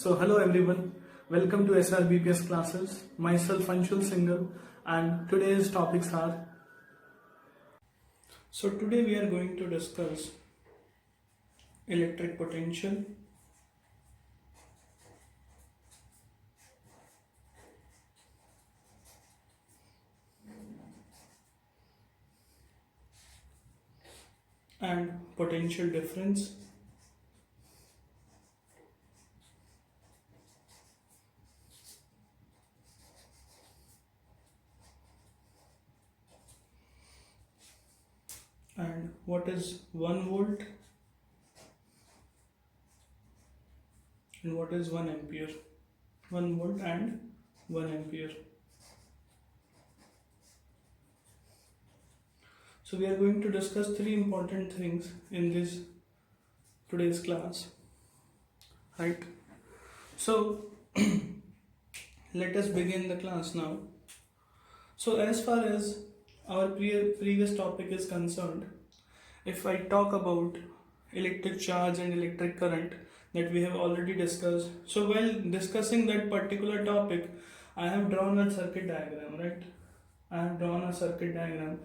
So hello everyone, welcome to SRBPS classes. Myself Anshul Singhal and today's topics are. So today we are going to discuss electric potential, and potential difference, and what is 1 volt and what is 1 ampere. 1 volt and 1 ampere. So we are going to discuss three important things in this today's class, right? So let us begin the class now. So as far as our previous topic is concerned, if I talk about electric charge and electric current that we have already discussed, so while discussing that particular topic, I have drawn a circuit diagram, right? I have drawn a circuit diagram.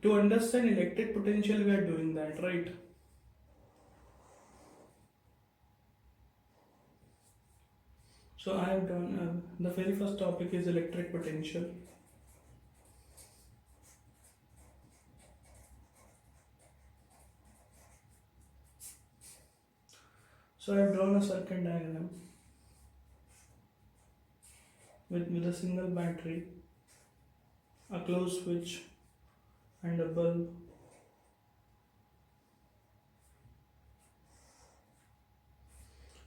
To understand electric potential, we are doing that, right? So I have done the very first topic is electric potential. So I have drawn a circuit diagram with a single battery, a closed switch, and a bulb.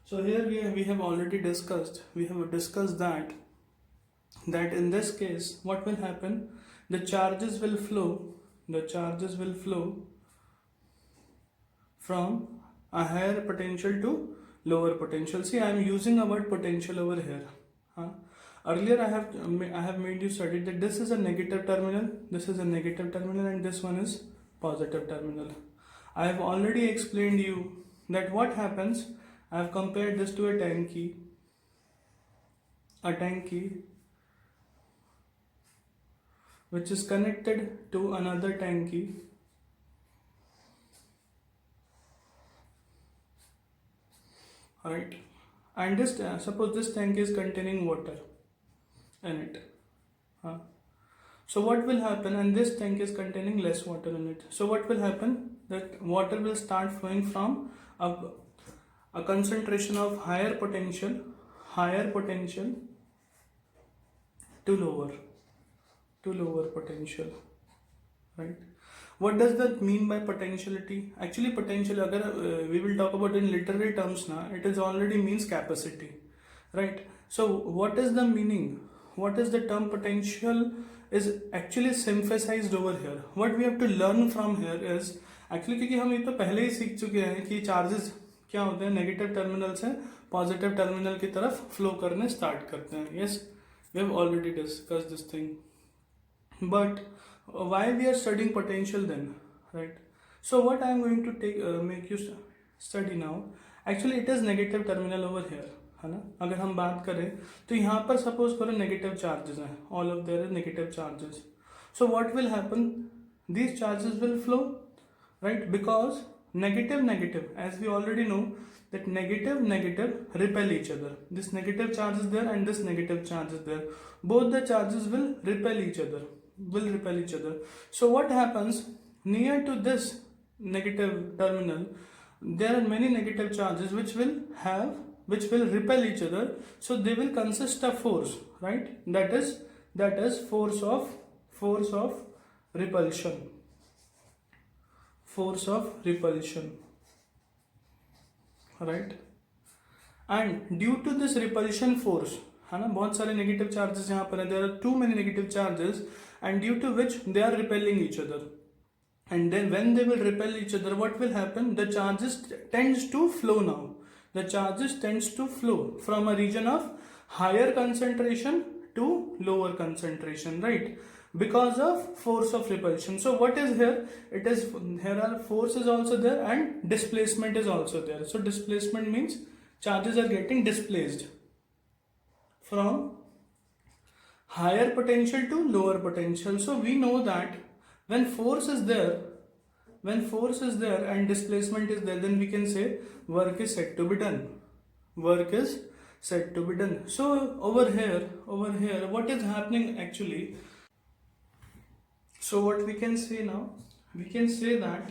So here we have already discussed. We have discussed that in this case, what will happen? The charges will flow. The charges will flow from a higher potential to lower potential. See, I am using a word potential over here. Earlier I have made you study that this is a negative terminal, this is a negative terminal, and this one is positive terminal. I have already explained you that what happens. I have compared this to a tanky which is connected to another tanky, right? And this suppose this tank is containing water in it. So what will happen? And this tank is containing less water in it. So what will happen? That water will start flowing from a concentration of higher potential to lower potential, right? What does that mean by potentiality? Actually, potential, we will talk about in literary terms now, it is already means capacity, right? So what is the meaning? What is the term potential is actually synthesized over here. What we have to learn from here is actually, क्योंकि हम ये तो पहले ही सीख चुके हैं कि charges क्या होते हैं, नेगेटिव टर्मिनल से पॉजिटिव टर्मिनल की तरफ फ्लो करने स्टार्ट करते हैं. Yes, we have already discuss this thing. But why we are studying potential then, right? So what I am going to make you study now, actually it is negative terminal over here, है ना? अगर हम बात करें तो यहाँ पर suppose करो नेगेटिव चार्जेस हैं, all of there is negative charges. So what will happen? These charges will flow, right? Because negative, as we already know that negative repel each other. This negative charge is there and this negative charge is there. Both the charges will repel each other. So what happens? Near to this negative terminal, there are many negative charges which will repel each other. So they will consist of force, right? That is force of repulsion. Right? And due to this repulsion force, है ना, बहुत सारे negative charges यहाँ पर है. There are too many negative charges and due to which they are repelling each other, and then when they will repel each other, what will happen? The charges tends to flow now. The charges tends to flow from a region of higher concentration to lower concentration, right? Because of force of repulsion. So what is here? It is here are forces also there and displacement is also there. So displacement means charges are getting displaced from higher potential to lower potential. So we know that when force is there, and displacement is there, then we can say work is said to be done. Work is said to be done. So over here, what is happening actually? So what we can say now? We can say that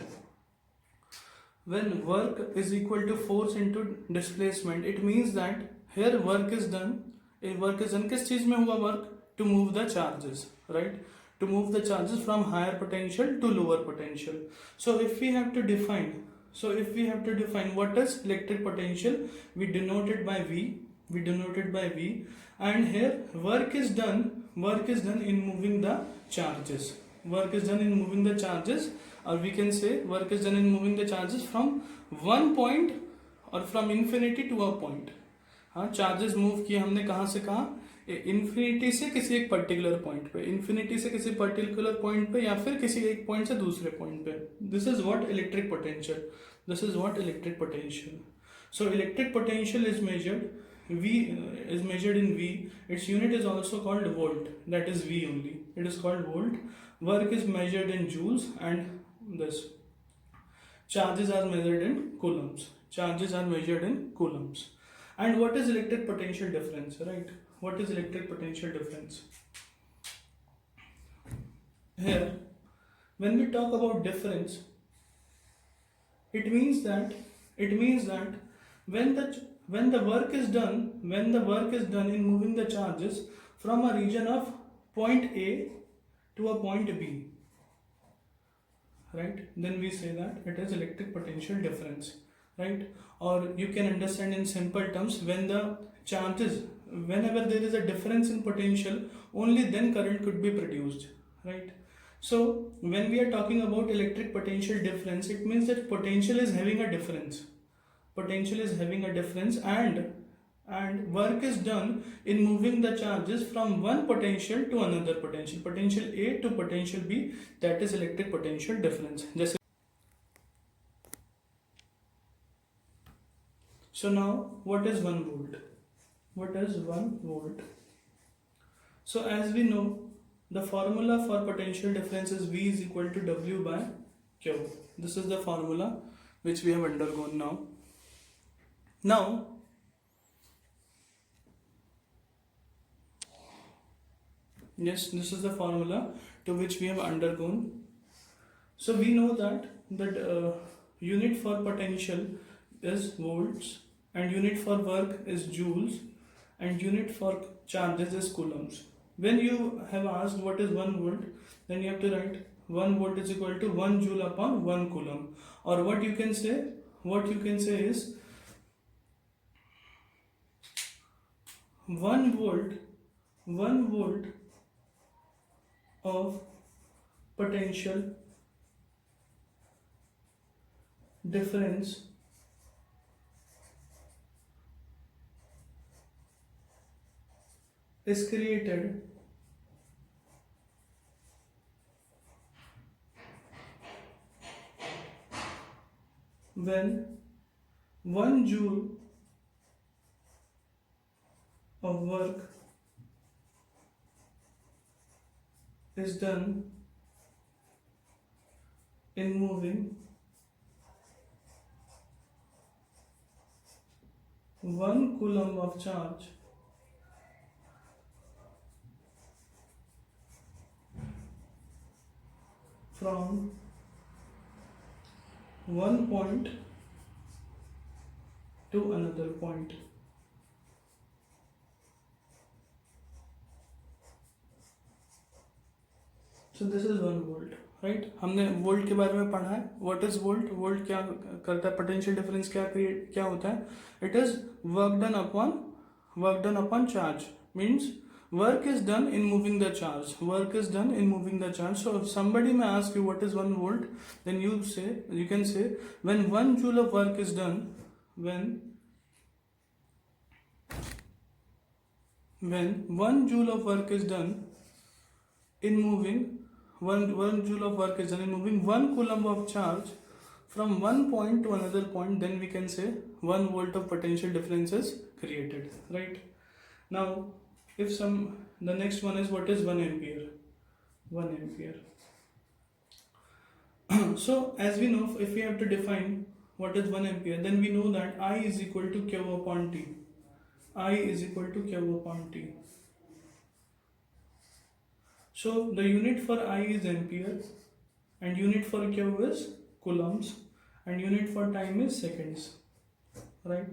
when work is equal to force into displacement, it means that here work is done. Work is done. किस चीज में हुआ work? To move the charges, right? To move the charges from higher potential to lower potential. So if we have to define what is electric potential, we denote it by V. And here work is done in moving the charges. Or we can say work is done in moving the charges from one point or from infinity to a point. हाँ, charges move किए हमने कहाँ से कहाँ, infinity से किसी एक particular point पे, या फिर किसी एक पॉइंट से दूसरे पॉइंट पे. This is what electric potential. So electric potential is measured in V. Its unit is also called volt, that is V only. It is called volt. Work is measured in joules, and this charges are measured in coulombs. And what is electric potential difference, right? What is electric potential difference? Here, when we talk about difference, it means that when the work is done in moving the charges from a region of point A to a point B, right? Then we say that it is electric potential difference, right? Or you can understand in simple terms, whenever there is a difference in potential, only then current could be produced, right? So when we are talking about electric potential difference, it means that potential is having a difference, and work is done in moving the charges from one potential to another potential A to potential B. That is electric potential difference. So now, what is 1 volt? So as we know, the formula for potential difference is V is equal to W by Q. This is the formula which we have undergone now. Yes, this is the formula to which we have undergone. So we know that unit for potential is volts, and unit for work is joules, and unit for charges is coulombs. When you have asked what is 1 volt, then you have to write 1 volt is equal to 1 joule upon 1 coulomb. Or what you can say is 1 volt of potential difference is created when 1 joule of work is done in moving 1 coulomb of charge from one point to another point. So this is 1 volt, right? हमने volt के बारे में पढ़ा है. What is volt? Volt क्या करता है? Potential difference क्या होता है? It is work done upon charge. Means work is done in moving the charge. So if somebody may ask you what is 1 volt, then you can say when 1 joule of work is done, when 1 joule of work is done in moving 1 coulomb of charge from one point to another point, then we can say 1 volt of potential difference is created, right? Now, if the next one is, what is 1 ampere? 1 ampere. So, as we know, if we have to define what is 1 ampere, then we know that I is equal to Q upon T. I is equal to Q upon T. So, the unit for I is ampere, and unit for Q is coulombs, and unit for time is seconds, right?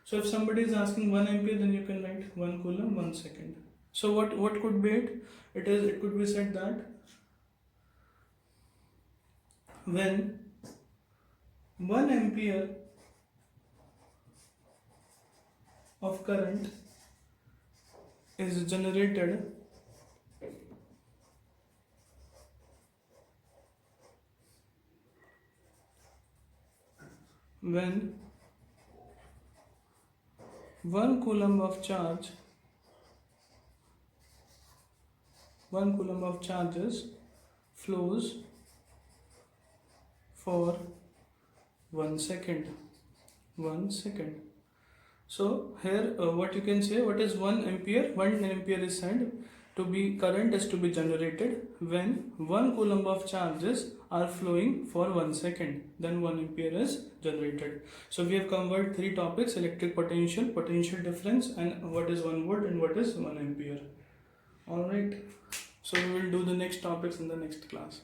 So if somebody is asking 1 ampere, then you can write 1 coulomb 1 second. So what could be it? It could be said that when 1 ampere of current is generated, when 1 coulomb of charge, 1 coulomb of charges flows for 1 second. 1 second. So here what you can say, what is 1 ampere? 1 ampere is said to be, current is to be generated when 1 coulomb of charges are flowing for 1 second, then 1 ampere is generated. So we have covered 3 topics: electric potential, potential difference, and what is 1 volt and what is 1 ampere. Alright, so we will do the next topics in the next class.